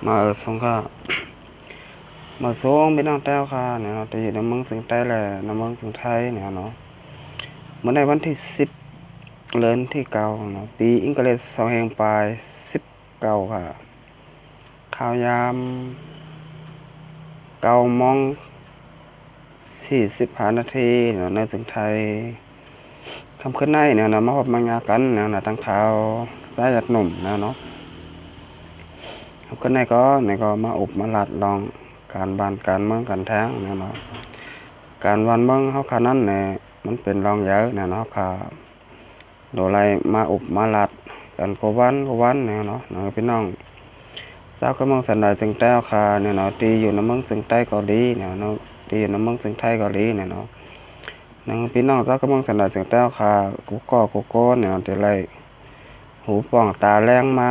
mà ở sông cả mà xuống bên nào treo kha này nó thì nó mừng từng tay là nó mừng từng thay này nó bữa nayวันที่10เดือนที่9เนาะปีอังกฤษ2019ค่ะข่าวยาม9:45 นาทีเนาะในถึงไทยทำขึ้นในเนี่ยนะมาพบมางากันเนี่ยนะตั้งข่าวสายหยัดหนุ่มนะเนาะทำขึ้นในก็มาอุบมาลัดลองการบ้านการเมืองการแท้งเนี่ยเนาะการวันเมืองเขาขานั้นเนี่ยมันเป็นรองเยอะเนี่ยเนาะค่ะโดยไรมาอุบมาลัดกันโกวันเนี่ยเนาะพี่น้องสาวก็มองสันดานจึงแต้วค่ะเนี่ยเนาะตีอยู่น้ำเมืองจึงใต้เกาหลีเนี่ยเนาะตีอยู่น้ำเมืองจึงไทยเกาหลีเนี่ยเนาะพี่น้องสาวก็มองสันดานจึงแต้วค่ะกูโก้เนี่ยเดี๋ยวไรหูป่องตาแรงมา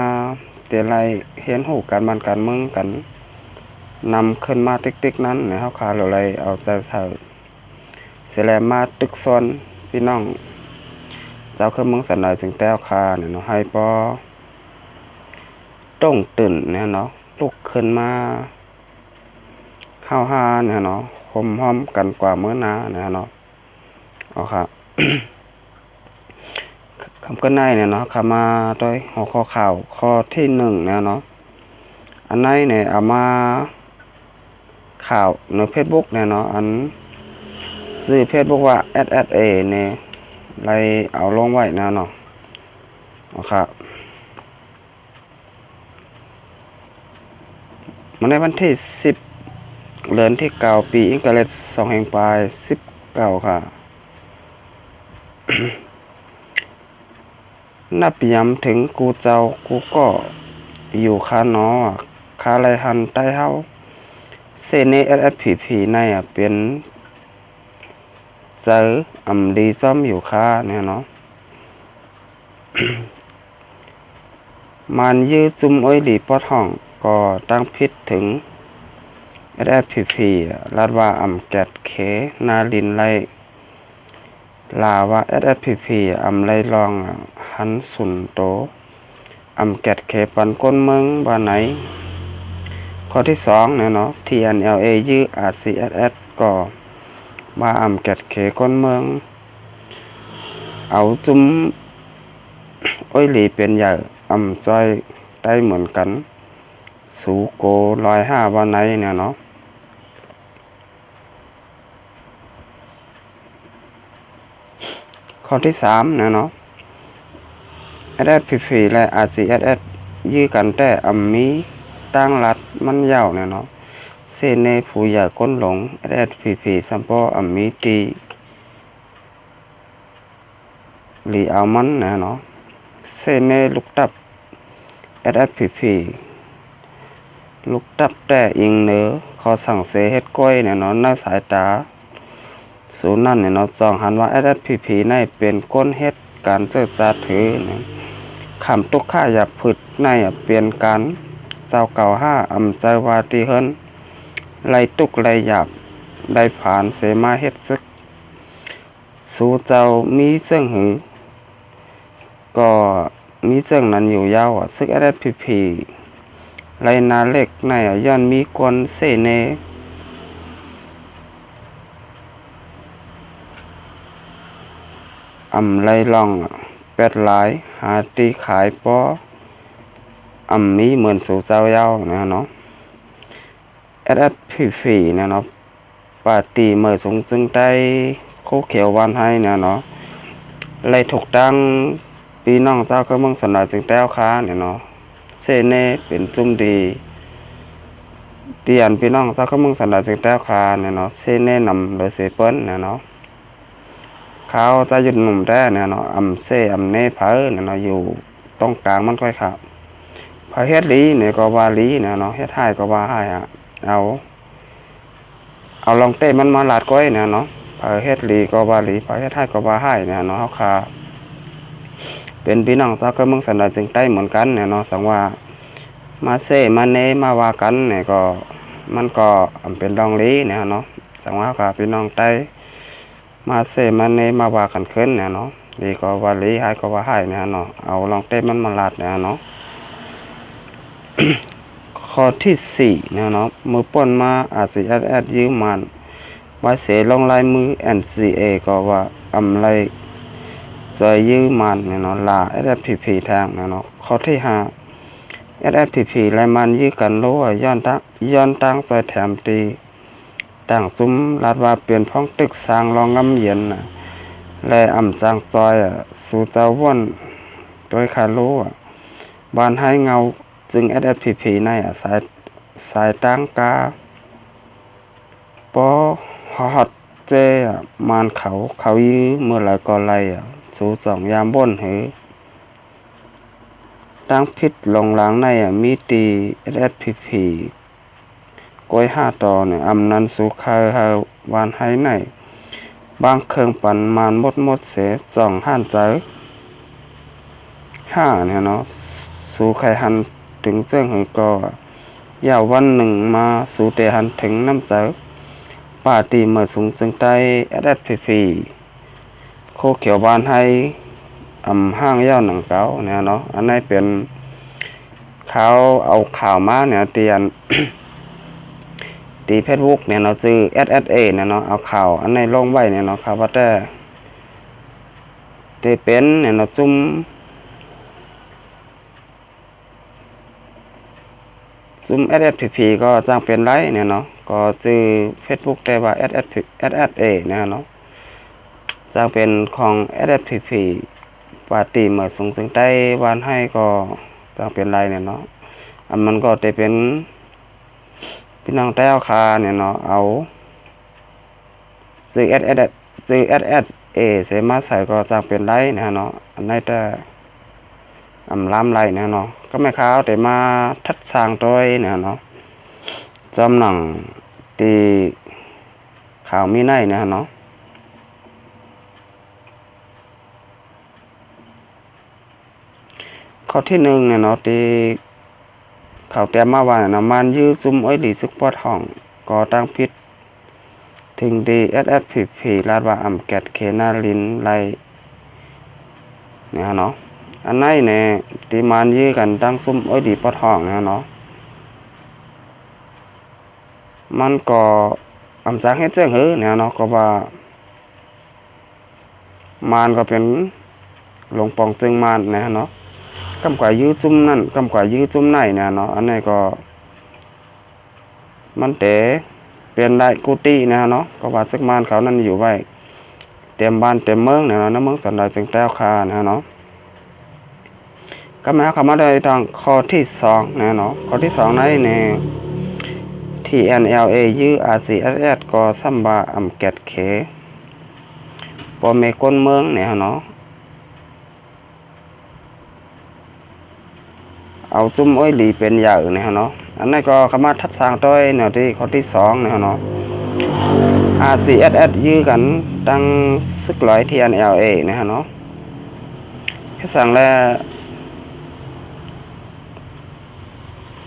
เดี๋ยวไรเห็นหูการบ้านการเมืองกันนำขึ้นมาติ๊กนั้นเนี่ยเขาขาอะไรเอาใจใส่เสร็จแล้วมาตึกซ้อนพี่น้องเจ้าขึ้นเมืองสันดานจึงแต้วคาเนี่ยเนาะให้ปอต้องตื่นเนี่ยเนาะลุกขึ้นมาห้าเนี่ยเนาะห้อมกันกว่าเมื่อนาเนี่ยเนาะเอาค่ะ คำก็ในเนี่ยเนาะขามาโดยหัวข้อข่าวข้อที่1เนี่ยเนาะอันไหนเนี่ยเอามาข่าวในเฟซบุ๊กเนี่ยเนาะอันซื้อเฟซบุ๊กว่า SSA เนี่ยไรเอาลงไว้นะเนาะเอาค่ะมันในวันที่10เดือนที่9ปีอังกฤษ2019ค่ะ นับย้ำถึงกูเจ้ากูก็อยู่คาหนอคาไรหันใต้เฮาเซเน SSPP ในเป็นเซอร์อำดีซ้อมอยู่คาเนี่ยเนาะ มันยื้อจุ่มอ้อยหลีปอดห้องก็ตั้งพิษถึง SSPP ลาดว่าแกดเคนาลินไลลาว่า SSPP ไรลองหันสุนโตแกดเคปันก้นเมืองบ้านไหนข้อที่2เนี่ยเนาะ TNLA ยื้อ RCSS ก็ว่าแกดเคก้นเมืองเอาจุ่มอ้อยหลีเป็นใหญ่จอยได้เหมือนกันสูโก105บ้านไหนเนี่ยเนาะข้อที่3เนี่ยเนาะ SSPP และ RCSS ยื้อกันแต่มีตั้งรัฐมันยาวเนี่ยเนาะเซเนผู้ใหญ่ก้นหลง SSPP สัมปอมีตีหลีเอามันเนี่ยเนาะเซเนลุกตับ SSPP ลุกตับแต่อิงเนื้อขอสั่งเสเฮ็ดก้อยเนี่ยเนาะในสายตาสูนั่นเนี่ยเนาะจองหันว่า SSPP ในเป็นก้นเฮ็ดการเจิดจาถือเนี่ยคำตุกข้าอย่าผึดในเปลี่ยนการเจ้าเก่า5ใจวาตีเฮิรนไล่ตุกไล่หยาบได้ผ่านเสมาเฮ็ดซึกสู่เจ้ามีเสื่องหือก็มีเสื่องนั้นอยู่ยาวซึก SSPP ไรนาเล็กในย้อนมีกวนเสเนไรลองเป็ดหลายหาตีขายปอมีเหมือนสู่เจ้ายาวนะเนาะ SSPP เนี่ยเนาะปาตีเมื่อสงจึงได้โคเขียววันให้เนี่ยเนาะไรถูกตั้งปีน้องเจ้าก็มึงสนายจึงแต้วค้าเนี่ยเนาะเซเน่เป็นจุ่มดีเตียนพี่น้องเจ้าก็มึงสนายจึงแต้วค้าเนี่ยเนาะเซเน่นำเลยเซเปิ้ลเนี่ยเนาะเขาจะหยุดหนุ่มได้เนี่ยเนาะเเน่เผอเนี่ยเนาะอยู่ตรงกลางมันค่อยขับพอเฮ็ดลีเนี่ยก็ว่าลีเนี่ยเนาะเฮ็ดให้ก็ว่าให้เอาลองเต้มันมาลาดก้อยเนี่ยเนาะพอเฮ็ดลีก็ว่าลีพอเฮ็ดให้ก็ว่าให้เนี่ยเนาะเขาขาเป็นพี่น้องเจ้าก็มึงสันดานจึงใต้เหมือนกันเนี่ยเนาะสังว่ามามาเนมาว่ากันเนี่ยก็มันก็เป็นดองลีเนี่ยเนาะสังว่าค่ะพี่น้องใต้มามาเนมาว่ากันขึ้นเนี่ยเนาะดีก็ว่าลีให้ก็ว่าให้เนี่ยเนาะเอาลองเต้มันมาลาดเนี่ยเนาะ ข ข้อที่4นะเนาะมือป่นมาอาจสิแอดยืมมันไว้เสลงลายมือ NCA ก็ว่าอำไรจอยยืมมันเนี่ยเนาะลา SSPP ทางนะเนาะข้อที่5 SSPP ลายมันยื้อกันรู้ว่าย้อนตั้งจอยแถมตีต่างจุ้มลาดว่าเปลี่ยนพ้องตึกสร้างรองงำเย็นนะและอ่ำจางจอยสู่เจ้าว่นโดยคารู้บ้านให้เงาจึง SSPP ในสายตั้งกาปอฮอดเจมานเขายื้อเมื่อไรก็ไรสู่สองยามบ่นหือตั้งพิษลงหลังในมีตี SSPP ก้อย5ต่อเนี่ยอำนันสู่คายหาวานให้ในบางเครื่องปั่นมานหมดเสจ่องห้านเจอ5เนี่ยเนาะสู่ไข่หันถึงเสื่องหือก็ยาววันหนึ่งมาสู่เตหันถึงน้ำเจอป่าตีเมื่อสูงจึงใต้ SSPP โคเขียวบานให้ห้างยาวหนังเก้าเนี่ยเนาะอันนี้เป็นเขาเอาข่าวมาเนี่ยเตียน ตีเพชรวุกเนี่ยเนาะจือ SSA เนี่ยเนาะเอาข่าวอันนี้ลงไว้เนี่ยเนาะข่าวว่าแต่เป็นเนี่ยเนาะจุ่มSSPP ก็จ้างเป็นไรเนี่ยเนาะก็จือ Facebook แต่ว่า SSA เนี่ยเนาะจ้างเป็นของ SSPP ปาตีเมื่อสูงถึงใต้วานให้ก็จ้างเป็นไรเนี่ยเนาะอันมันก็จะเป็นพี่น้องแต้วคาเนี่ยเนาะเอาจือ SSA เสมาใส่ก็จ้างเป็นไรเนี่ยเนาะอันนี้แต่ล้ำไรเนี่ยเนาะก็ไม่ค้าแต่มาทัดสร้างตัวเนี่ยเนาะจำหนังตีข่าวมีในเนี่ยเนาะข้อที่1เนี่ยเนาะตีข่าวแต้มมาว่าเนี่ยมันยื้อซุ่มอ้อยหลีซึกปอดห้องก่อตั้งพิษถึงดี SSPP ลาดว่าแกดเคนาลินไลเนี่ยเนาะอันไหนเนี่ยตีมันยื้อกันตั้งซุ่มอ้อยหลีปอดห้องเนี่ยเนาะมันก็จากให้เจ้งหือเนี่ยเนาะก็ว่ามันก็เป็นหลงปองจึงมันเนี่ยเนาะกำกว่ายื้อจุ่มนั่นกำกว่ายื้อจุ่มไหนเนี่ยเนาะอันนี้ก็มันเต๋เป็นได้กุฏิเนี่ยเนาะก็ว่าซึกมันเขานั่นอยู่ไว้เต็มบ้านเต็มเมืองเนี่ยเนาะน้ำเมืองสันดอยจึงแต้วคาเนี่ยเนาะก็มาเข้ามาได้ทางข้อที่2เนี่ยเนาะข้อที่2ในเนี่ยTNLA ยื้อ RCSS ก็ซัมบาแกดเคปอเมก้นเมืองเนี่ยเนาะเอาจุ่มอ้อยหลีเป็นอย่างเนี่ยเนาะอันนี้ก็เข้ามาทัดสร้างตัวเนี่ยที่ข้อที่2เนี่ยเนาะ RCSS ยื้อกันตั้งซึกร้อย TNLA เนี่ยเนาะแค่สั่งแล้ว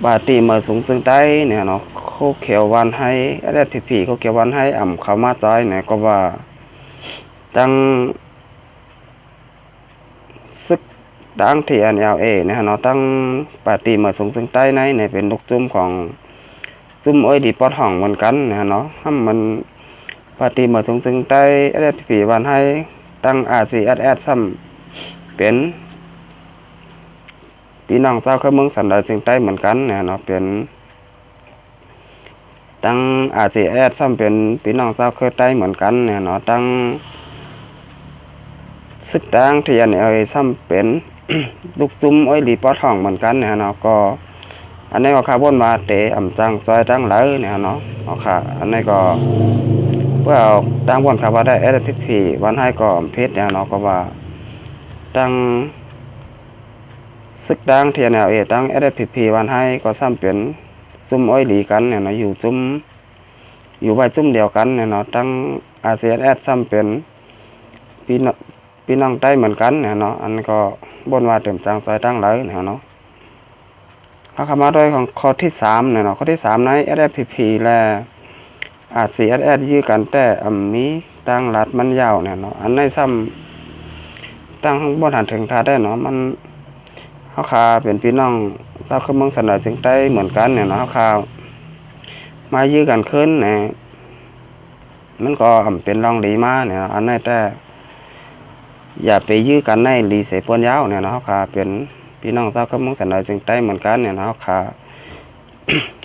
บาตีเมื่อสูงจึงได้เนี่ยเนาะโคเขียววันให้ SSPP โคเขียววันให้เข้ามาจอยเนี่ยก็ว่าตั้งซึกดัง TNLA เนี่ยเนาะตั้งปาตีเมื่อสูงจึงได้ในเนี่ยเป็นลูกจุ่มของจุ่มอ้อยดีปอดห้องเหมือนกันเนี่ยเนาะถ้ามันปาตีเมื่อสูงจึงได้ SSPP วันให้ตั้ง RCSS ซ้ำเป็นพี่น้องเจ้าเคยเมืองสันดอยจึงใต้เหมือนกันเนี่ยเนาะเป็นตั้ง RCSS ซ้ำเป็นพี่น้องเจ้าเคยใต้เหมือนกันเนี่ยเนาะตั้งซึกดังที่ยันเอาซ้ำเป็น ลูกจุ่มอ้อยหลีปอดห้องเหมือนกันเนี่ยเนาะก็อันนี้ก็คาร์บอนมาเตะจังซอยตั้งไหลเนี่ยเนาะเอาค่ะอันนี้ก็เพื่อเอาตั้งบนคาร์บอนได้ SSPP วันให้ก็เพชรเนี่ยเนาะก็ว่าตั้งซึกดัง TNLA ตั้ง SSPP วันให้ก็ซ้ำเป็นจุ่มอ้อยหลีกันเนี่ยเนาะอยู่ไว้จุ่มเดียวกันเนี่ยเนาะตั้ง RCSS ซ้ำเป็นพี่น้องใต้เหมือนกันเนี่ยเนาะอันก็บนว่าเติมจางซอยตั้งไหลเนี่ยเนาะเอาเข้ามาด้วยของข้อที่3เนี่ยเนาะข้อที่3ใน SSPP และ RCSS ยื้อกันแต่มีตั้งรัดมันยาวเนี่ยเนาะอันในซ้ำตั้งบนหันถึงทาได้เนาะมันเขาคาเป็นพี่น้อง เจ้าคือเมืองสันดอยจึงใต้เหมือนกันเนี่ยเนาะข่าวมายื้อกันขึ้นเนี่ยมันก็เป็นรองดีมาเนี่ยอันนี้แต่อย่าไปยื้อกันในรีเสปวนยาวเนี่ยเนาะค่ะเป็นพี่น้องเจ้าคือเมืองสันดอยจึงใต้เหมือนกันเนี่ยเนาะค่ะ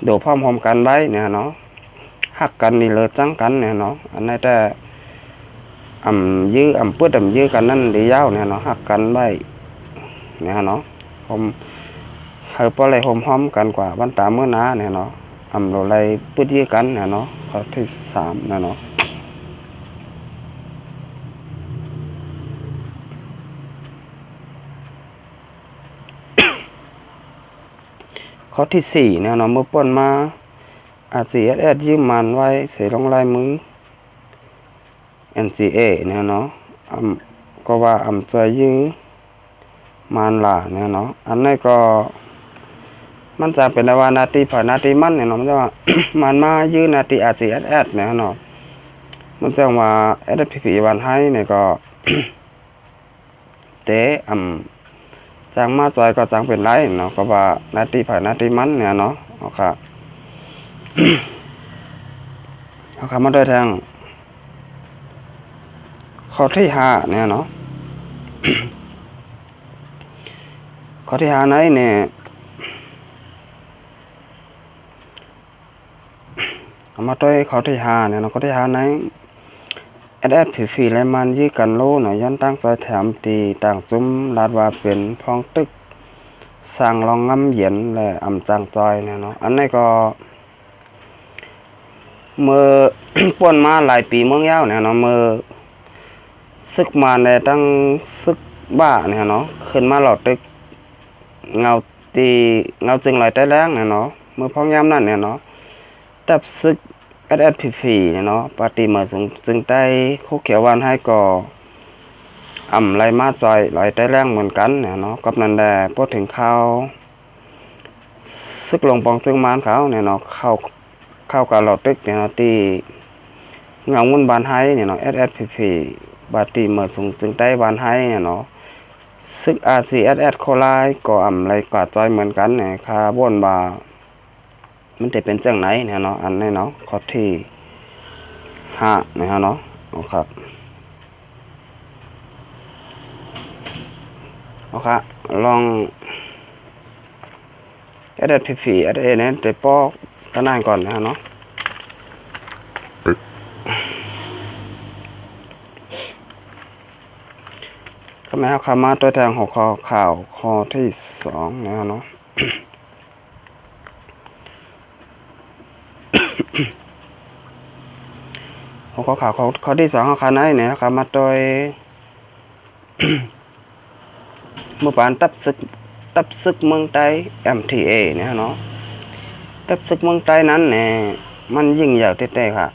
ดูพร้อมๆกันไว้เนี่ยเนาะหักกันนี่เลยจังกันเนี่ยเนาะอันนี้แต่ยื้อปื้ดยื้อกันนั่นดียาวเนี่ยเนาะหักกันไว้เนี่ยเนาะผมให้พอเลยหอมกันกว่าบ้านตาเมื่อนาเนี่ยเนาะเราเลยปื้ดยื้อกันเนี่ยเนาะข้อที่3เนี่ยเนาะข้อที่4เนี่ยเนาะเมื่อป่นมาRCSS ยืมมันไว้เสียลงลายมือ NCA เนี่ยเนาะก็ว่าจอยยื้อมันล่ะเนี่ยเนาะอันนี้ก็มันจะเป็นว่านาทีผ่านนาทีมันเนี่ยเนาะมันจะว่า มันมายื้อนาที RCSS เนี่ยเนาะมันจะว่า SPP วันให้เนี่ยก็ เตะจังมาจอยก็จังเป็นไรเนาะก็ว่านาทีผ่านนาทีมันเนี่ยเนาะเอาค่ะ เอาค่ะมาโดยทางข้อที่5เนี่ยเนาะ ข้อที่5ไหนเนี่ยเอามาด้วยข้อที่5เนี่ยเนาะข้อที่5ไหนSPP และมันยื้อกันโลเนาะย้อนตั้งซอยแถมตีต่างซุ้มลาดว่าเป็นพ้องตึกสร้างรองงำเย็นและจังจอยเนี่ยเนาะอันนี้ก็เมื่อ ป่วนมาหลายปีเมืองยาวเนี่ยเนาะเมื่อซึกมาในตั้งซึกบ้าเนี่ยเนาะขึ้นมาหลอดตึกเงาจึงลอยใต้แรงเนี่ยเนาะเมื่อพ้องยามนั่นเนี่ยเนาะตับซึกSPP เนี่ยเนาะปฏิมาจึงใต้คุกเขียววันให้ก่อไรมาจอยลอยใต้แรงเหมือนกันเนี่ยเนาะกับนันแดพอถึงข้าวซึกลงปองจึงมานเขาเนี่ยเนาะเข้ากับหลอดตึกเนี่ยเนาะตีเงาวุ่นบานให้เนี่ยเนาะ SPP ปฏิมาจึงใต้บานให้เนี่ยเนาะซึก RCSS โคลายก็ไรกว่าจอยเหมือนกันเนี่ยคาร์บอนบามันจะเป็นจังไหนเนี่ยเนาะอันนี้เนาะข้อที่5นะฮะเนาะครับเอาค่ะลองSPP SA เนี่ยจะปอกกันนานก่อนนะฮะเนาะก็ไม่เอาคำมาตัวแทนหัวข้อข่าวข้อที่2นะฮะเนาะ หัวข้อข่าวข้อที่2ข้อไหนเนี่ยครับมาโดย เมื่อปานตับซึกเมืองใต้ MTA เนี่ยเนาะตับซึกเมืองใต้นั้นเนี่ยมันยิ่งใหญ่เต้ๆค่ะ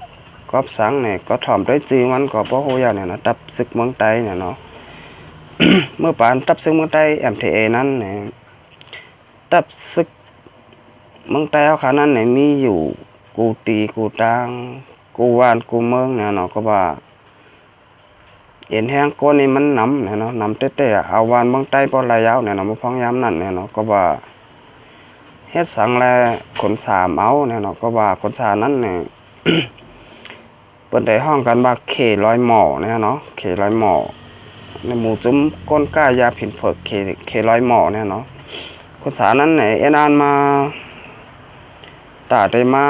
กอบสังเนี่ยก็ถ่อมได้จื้อมันก็บ่ฮู้ยากเนี่ยนะตับซึกเมืองใต้เนี่ยเนาะ เมื่อปานตับซึกเมืองใต้ MTA นั้นเนี่ยตับซึกเมืองใต้เขานั้นเนี่ยมีอยู่กูตีกูตางกูวานกูเมืองเนี่ยเนาะก็ว่าเห็นแห้งก้นนี่มันน้ำเนี่ยเนาะน้ำเต้ๆเอาวานเมืองใต้ปอระยาวเนี่ยเนาะมาพ้องยามนั่นเนี่ยเนาะก็ว่าเฮ็ดสังแลขนสามเอาเนี่ยเนาะก็ว่าขนสานั้นเนี่ย เปิดได้ห้องกันว่าเขลอยหมอเนี่ยเนาะเขลอยหมอในหมู่จุ้มก้นก้ายาผินเผือกเขลอยหมอเนี่ยเนาะขนสานั้นเนี่ยเอ็นอ่านมาตาได้มา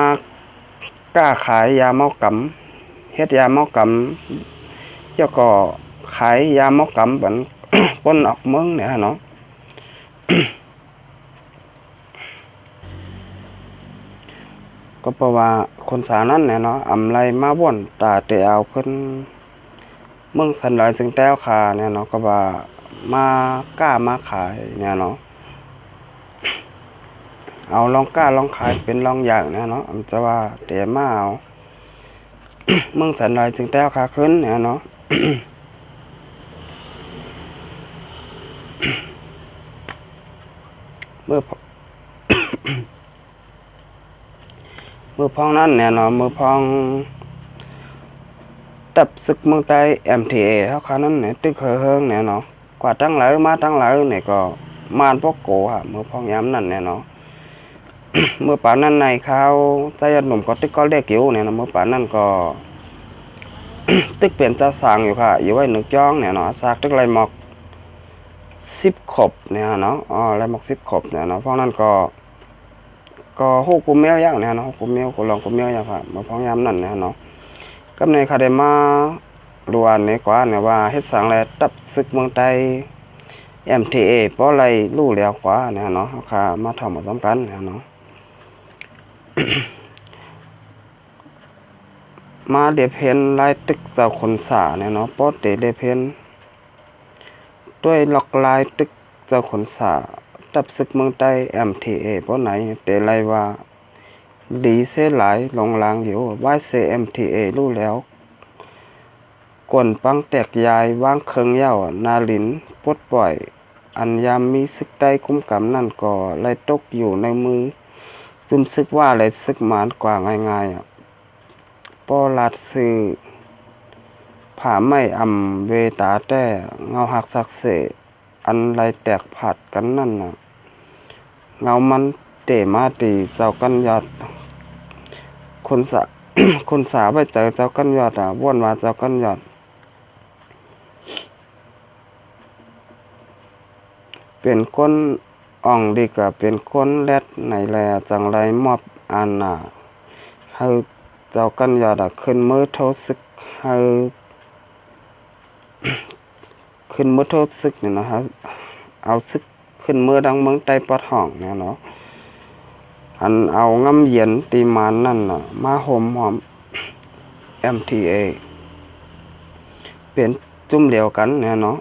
กล้าขายยาเมากำเฮ็ดยาเมากำแล้วก็ขายยาเมากำบัน ป้นออกเมืองเนี่ยเนาะ ก็เพราะว่าคนสานั้นเนี่ยเนาะไรมาบ่นตาเตเอาขึ้นเมืองสันดอยซึ่งแต้วคาเนี่ยเนาะก็ว่ามากล้ามาขายเนี่ยเนาะเอาลองกล้าลองขายเป็นลองอย่างเนี่ยเนาะจะว่าเตมาเอา เมืองสันดอยซึ่งแต้วคาขึ้นเนี่ยเนาะ เมื่อพองนั้นเนี่ยเนาะมือพองตับศึกเมืองใต้ MTA เขานั้นเนี่ยตึกเฮิงเนี่ยเนาะกว่าตั้งหลายมาตั้งหลายเนี่ยก็ มานพวกโกฮะเมื่อพองย้ำนั่นเนี่ยเนาะ เมื่อป่านนั้นในเขาใจยัดหนุ่มก็ตึกก็เล็กอยู่เนี่ยนะเมื่อป่านนั้นก็ ตึกเปลี่ยนเจ้าสางอยู่ค่ะอยู่ไว้นึกจ้องเนี่ยเนาะซากตึกไรหมอก10 ขบเนี่ยเนาะไรหมอก10 ขบเนี่ยเนาะเพราะนั้นก็ฮู้กูแมวอย่างเนี่ยเนาะกูแมวกูลองกูแมวอย่างค่ะเมื่อพองย้ำนั่นเนี่ยเนาะกับในคาเดมาลวนในกว่าเนี่ยว่าเฮ็ดสังแลตับศึกเมืองไทย MTA เพราะอะไรรู้แล้วกว่าเนี่ยเนาะเฮาค่ะมาทำมาสำคัญเนี่ยเนาะ มาเดเพนลายตึกเจ้าคนสาเนี่ยเนาะปอเตเดเพนด้วยล็อกลายตึกเจ้าคนสาตับศึกเมืองใต้ MTA เพราะไหนเตไลว่าดีเสหลายลงลางอยู่ว่าเซ MTA รู้แล้วกวนปังแตกยายวางเคิงเย้านาลินปลดปล่อยอันยามมีศึกใต้คุ้มกำนั่นก็ไล่ตกอยู่ในมือจุมซึกว่าไล่ซึกหมานกว่าง่ายๆปอลาดซื้อผ่าไม่อำเวตาแต่เงาหักสักเสอันไรแตกผัดกันนั่นน่ะเงามันเตมาตีเจ้ากันยอดคนสา คนสาไปเจอเจ้ากันยอดว่นว่าเจ้ากันยอดเป็นก้นอ่องดีกว่าเป็นก้นแรดไหนแลจังไรมอบอันน่ะให้เจ้ากันยอดขึ้นมือโทษซึกให้ขึ้นมือโทษซึกเนี่ยนะฮะเอาซึกขึ้นมือดังเมืองใต้ปอดห้องเนี่ยเนาะอันเอาง่ำเย็นตีมานนั่นน่ะมาห่มหอม MTA เป็นจุ่มเดียวกันเนี่ยเนาะ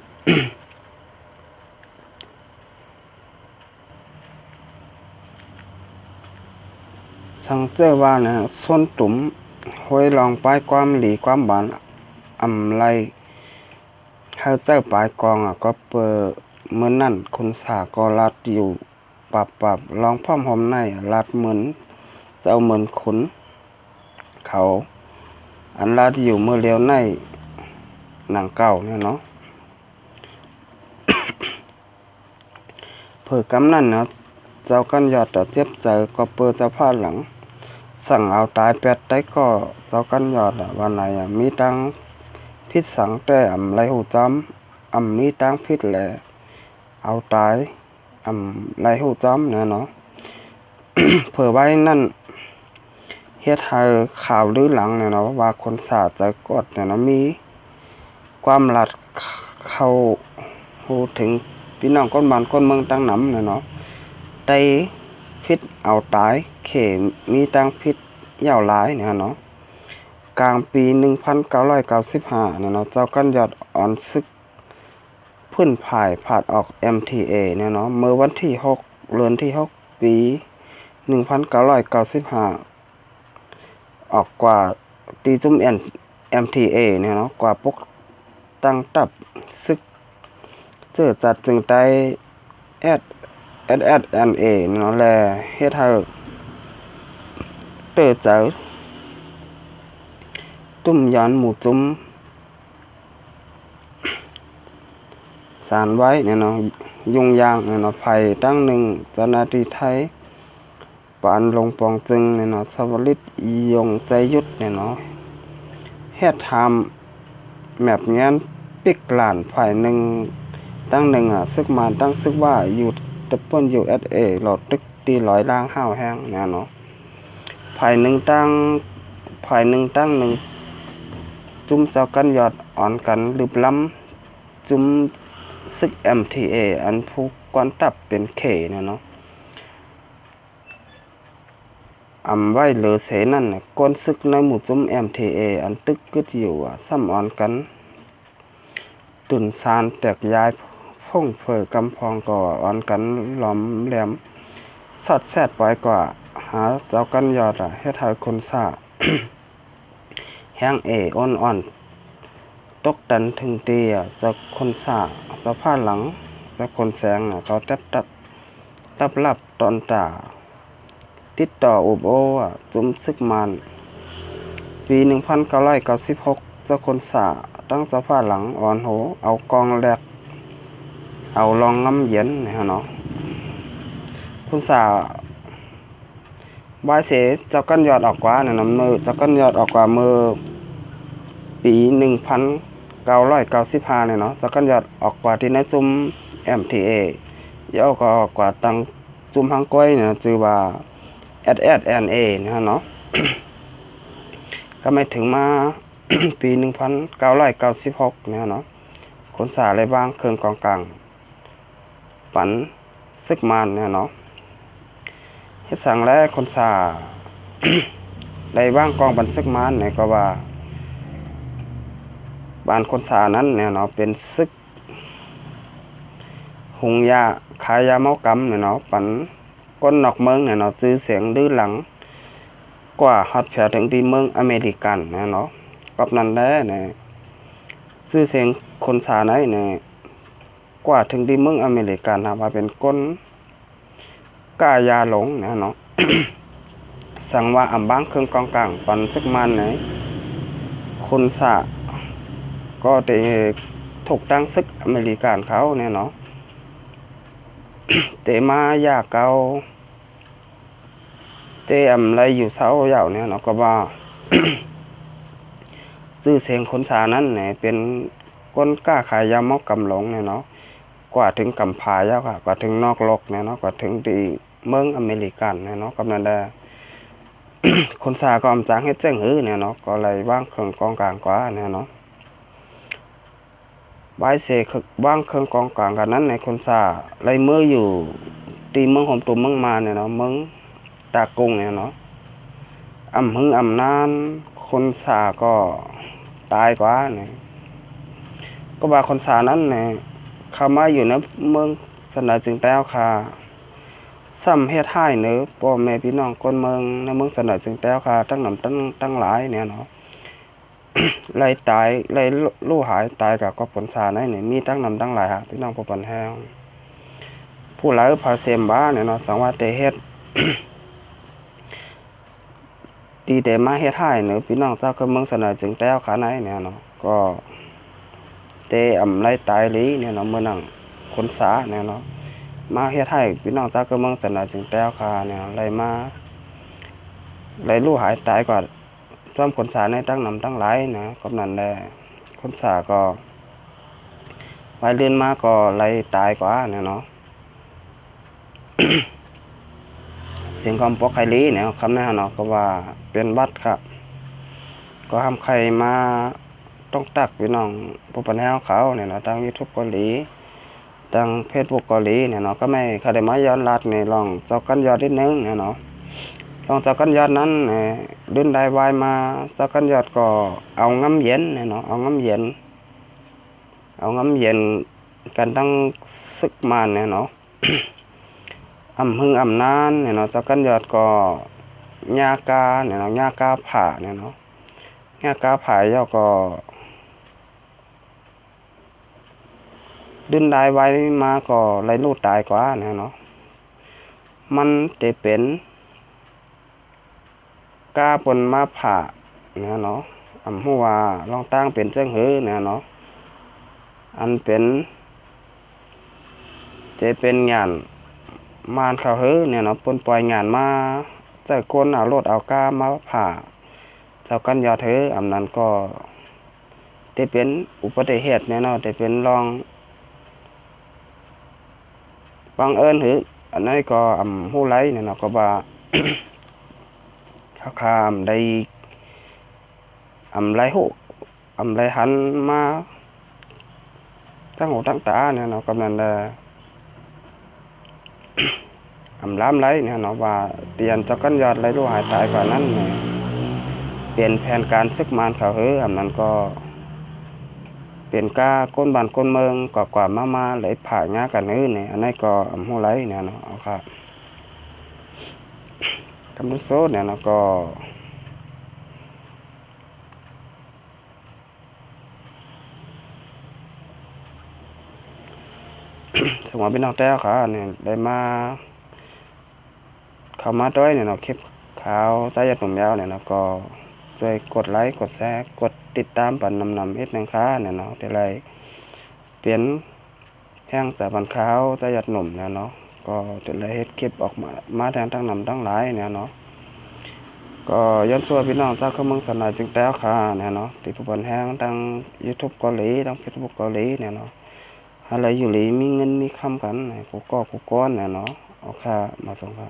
สังเจอว่าเนี่ยส้นตุ่มห้วยลองปลายความหลีความบานอำไรให้เจ้าปลายกองก็เปิดเมื่อนั่นคนสาก็รัดอยู่ปับลองพร้อมหอมในรัดเหมือนเจ้าเหมือนขนเขาอันรัดอยู่เมื่อเลี้ยวในหนังเก่าเนี่ยเนาะ เผื่อกำนั่นเนาะเจ้ากันยอดต่อเจ็บใจก็เปิดเจ้าผ้าหลังสั่งเอาตายแปดได้ก็เจ้ากันยอดวันไหนมีตังพิษสังแต่ไรหูจำมีตังพิษแหละเอาตายไรหูจำเนี่ยเนาะ เผื่อไว้นั่นเฮ็ดให้ข่าวลือหลังเนี่ยเนาะว่าคนสาใจกดเนี่ยเนาะมีความหลัดเข้าหูถึงพี่น้องก้นบ้านก้นเมืองตั้งหนำเนี่ยเนาะได้พิษเอาตายเขมีตังพิษยาวหลายเนี่ยเนาะกลางปี1995เนี่ยเนาะเจ้ากันยอดอ่อนซึกพื้นผ่ายผาดออก MTA เนี่ยเนาะเมื่อวันที่6เดือนที่6ปี1995ออกกว่าตีจุ่มMTA เนี่ยเนาะกว่าปกตั้งตับซึกเจอจัดจึงได้SNA เนาะแลเฮ็ดให้เตอเจอตุ่มย้อนหมู่จุ่มสารไว้เนี่ยเนาะยุ่งยากเนี่ยเนาะภัยตั้งหนึ่งเจ้าหน้าที่ไทยปานลงปองจึงเนี่ยเนาะสวริตยงใจยุทธเนี่ยเนาะเฮ็ดทำแมปเงี้ยปิกหลานฝ่ายหนึ่งตั้งหนึ่งซึกมาตั้งซึกว่าอยู่ตะเปิ้น USA หลอดตึกตีร้อยล่างห้าวแห้งเนี่ยเนาะฝ่ายหนึ่งตั้งหนึ่งจุ่มเจ้ากันยอดอ่อนกันลืบล้ำจุ่มซึก MTA อันผู้กวนตับเป็นเขเนี่ยเนาะไว้เหลือเสนั่นก้นซึกในหมู่จุ่ม MTA อันตึกกึดอยู่ซ้ำอ่อนกันตุนซานแตกย้ายพงเผยกำพองก่ออ่อนกันหลอมแหลมสอดแสดปล่อยกว่าหาเจ้ากันยอดเฮ็ดให้คนซา แห้งอ่อนตกดันถึงตีจะคนสาจะผ้าหลังจะคนแสงเขารับตอนตาติดต่ออุบโอจุ่มซึกมันปี1996จะคนสาตั้งจะผ้าหลังอ่อนโหเอากองแหลก เอาลองน้ำเย็นนะฮะเนาะคุณสาววายเสเจ้ากันยอดออกกว่าเนี่ยนะมือเจ้ากันยอดออกกว่ามือปี1995เนี่ยเนาะเจ้ากันยอดออกกว่าที่ในจุ่ม MTA ย่อก็ออกกว่าตังจุ่มหางก้อยเนี่ยชื่อว่า SSNA นะฮะเนาะ ก็ไม่ถึงมา ปี1996เนี่ยเนาะคนสาอะไรบ้างเครื่องกองกลางปันซึกมานเนี่ยเนาะเฮ็ดสั่งแล้วคนสา ได้บ้างกองปันซึกมานเนี่ยก็ว่าบ้านคนสานั้นเนี่ยเนาะเป็นซึกหุงยาขายยาเมากำเนี่ยเนาะปันก้นนอกเมืองเนี่ยเนาะจื้อเสียงดื้อหลังกว่าฮอตแผลถึงที่เมืองอเมริกันเนี่ยเนาะกับนั้นแหละเนี่ยชื่อเสียงคนสาไหนเนี่ยกว่าถึงที่เมืองอเมริกันนะว่าเป็นก้นกายาหลงเนี่ยเนาะ สั่งว่าอ่ำบ้างเครื่องกองกลางปันซึกมันไหนคนสาก็ได้ถูกตั้งซึกอเมริกันเขาเนี่ยเนาะ เตมายาเกาเตอำไรอยู่เสาเหย่าเนี่ยเนาะก็ว่า ชื่อเสียงคนสานั้นเนี่ยเป็นก้นกล้าขายยาเมากำหลงเนี่ยเนาะกว่าถึงกำพายแล้วค่ะกว่าถึงนอกโลกเนี่ยเนาะกว่าถึงที่เมืองอเมริกันเนี่ยเนาะกำนันได้ คนสาก็อำจางเฮ็ดแจ้งหื้อเนี่ยเนาะก็เลยว่างเครื่องกองกลางกว่าเนี่ยเนาะบายเสกว่างเครื่องกองกลางกันนั้นในคนสาเลยเมื่ออยู่ตีเมืองหอมตุ่มเมืองมาเนี่ยเนาะเมืองตากุงเนี่ยเนาะอำหึงอำนานคนสาก็ตายกว่าเนี่ยก็ว่าคนสานั้นเนี่ยเข้ามาอยู่ในเมืองสนาจึงแต้วค่ะซ้ำเฮ็ดให้เนื้อพ่อแม่พี่น้องคนเมืองในเมืองสนาจึงแต้วค่ะตั้งนำตั้งหลายเนี่ยเนาะ ไล่ตายไล่ลู่หายตายกับผลสาไหนเนี่ยมีตั้งนำตั้งหลายฮะพี่น้องผู้ปันแห้งผู้หลายพาเซมบ้าเนี่ยเนาะสังว่าเตเฮ็ด ตีเดมาเฮ็ดให้เนื้อพี่น้องเจ้าคือเมืองสนาจึงแต้วขาไหนเนี่ยเนาะก็เตอำไล่ตายลีเนี่ยเนาะเมื่อนั่งคนสาเนี่ยเนาะมาเฮ็ดให้พี่น้องเจ้าคือเมืองสนาจึงแต้วขาเนี่ยไล่มาไล่ลู่หายตายกว่าจอมคนสาในตั้งนำตั้งหลายนะก็นั่นแหละคนสาก็ไปเรียนมาก็ไล่ตายกว่าเนี่ยเนาะ เสียงคำปอกไคลีเนี่ยคำนั้นเนาะก็ว่าเป็นวัดครับก็ทำใครมาต้องตักพี่น้องผู้ปันแห้วเขาเนี่ยเนาะตั้งยูทูบเกาหลีตั้งเฟซบุ๊กเกาหลีเนี่ยเนาะก็ไม่เขาได้มาย้อนลัดเนี่ยลองเจ้ากันยอดนิดนึงเนี่ยเนาะลองเจ้ากันยอดนั้นเนี่ยดุนได้วายมาเจ้ากันยอดก็เอาง้ำเย็นเนี่ยเนาะเอาง้ำเย็นกันตั้งซึกมานเนี่ยเนาะ อำหึงอำนานเนี่ยเนาะเจ้ากันยอดก็ญากาเนี่ยเนาะญากาผ่าเนี่ยเนาะญากาผ่าเจ้าก็ดึงได้ไว้มาก็เลยลูดตายกว่าเนี่ยเนาะมันจะเป็นกาปนมาผ่าเนี่ยเนาะอำหัวลองตั้งเป็นเจ้งหื้อเนี่ยเนาะอันเป็นจะเป็นงานมานเขาเฮ้อเนี่ยเนาะปนปล่อยงานมาใจก้นเอารถเอาก้ามาผ่าเจ้ากันยอดเฮ้ออำนั้นก็ได้เป็นอุบัติเหตุเนี่ยเนาะได้เป็นลองบังเอิญหืออันนั้นก็อำหู้ไรเนี่ยเนาะก็ว่า เขาข้ามได้อำไรหูอำไรหันมาทั้งหูทั้งตาเนี่ยเนาะกำนันได้ อำล้ำไรเนี่ยเนาะว่าเตียนเจ้ากันยอดไรรู้หายตายกว่านั้นเนี่ยเปลี่ยนแผนการซึกมานเขาเฮ้ออำนั้นก็เปลี่ยนก้าก้นบ้านก้นเมืองกว่ามาเลยผ่าง่ากันนื้อเนี่ยอันนี้ก็อำหูไรเนี่ยเนาะเอาครับคำนุโซเนี่ยเนาะก็สมมติพี่น้องแต้วค่ะเนี่ยได้มาเข้ามาด้วยเนี่ยเนาะคลิปข่าวสายหนุ่มยาวเนี่ยเนาะก็ช่วยกดไลค์กดแชร์กดติดตามปันนำเฮ็ดนังค้าเนี่ยเนาะเดี๋ยวไรเปลี่ยน แห้งจากบันขาวจะหยัดหนุ่มเนี่ยเนาะก็จะเลยเฮ็ดคลิปออกมาแทนทั้งนำทั้งหลายเนี่ยเนาะก็ย้อนชัวพี่น้องเจ้าเข้าเมืองสนายจึงแต้วค่ะเนี่ยเนาะติดผู้บนแห้งทั้ง YouTube เกาหลีทั้ง Facebook เกาหลีเนี่ยเนาะอะไรอยู่หลีมีเงินมีคำกันกูก้อนเนี่ยเนาะเอาค่ามาส่งค่ะ